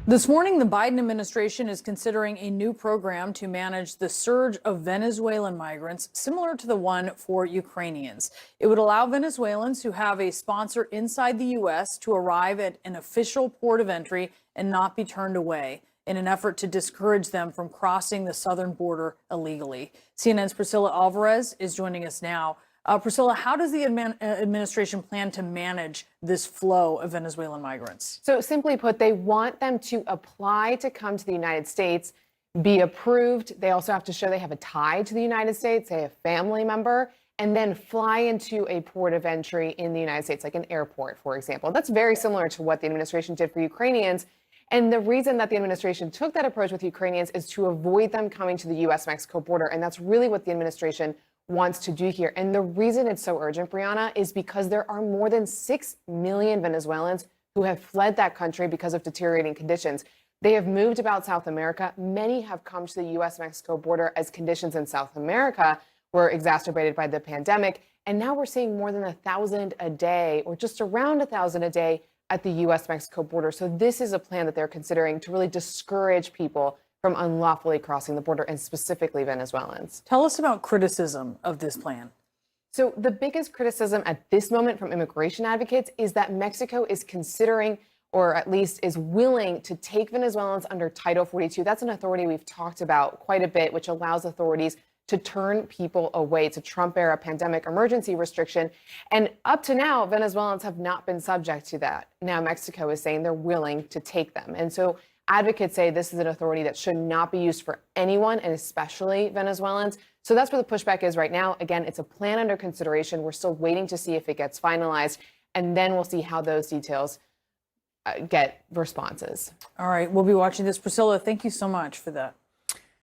This morning, the Biden administration is considering a new program to manage the surge of Venezuelan migrants, similar to the one for Ukrainians. It would allow Venezuelans who have a sponsor inside the U.S. to arrive at an official port of entry and not be turned away in an effort to discourage them from crossing the southern border illegally. CNN's Priscilla Alvarez is joining us now. Priscilla, how does the administration plan to manage this flow of Venezuelan migrants? So simply put, they want them to apply to come to the United States, be approved. They also have to show they have a tie to the United States, say a family member, and then fly into a port of entry in the United States, like an airport, for example. That's very similar to what the administration did for Ukrainians. And the reason that the administration took that approach with Ukrainians is to avoid them coming to the U.S.-Mexico border. And that's really what the administration wants to do here. And the reason it's so urgent, Brianna, is because there are more than 6 million Venezuelans who have fled that country because of deteriorating conditions. They have moved about South America. Many have come to the U.S.-Mexico border as conditions in South America were exacerbated by the pandemic. And now we're seeing more than 1,000 a day, or just around 1,000 a day at the U.S.-Mexico border. So this is a plan that they're considering to really discourage people from unlawfully crossing the border, and specifically Venezuelans. Tell us about criticism of this plan. So the biggest criticism at this moment from immigration advocates is that Mexico is considering, or at least is willing to take Venezuelans under Title 42. That's an authority we've talked about quite a bit, which allows authorities to turn people away. It's a Trump-era pandemic emergency restriction. And up to now, Venezuelans have not been subject to that. Now Mexico is saying they're willing to take them. And so advocates say this is an authority that should not be used for anyone, and especially Venezuelans. So that's where the pushback is right now. Again, it's a plan under consideration. We're still waiting to see if it gets finalized, and then we'll see how those details get responses. All right, we'll be watching this. Priscilla, thank you so much for that.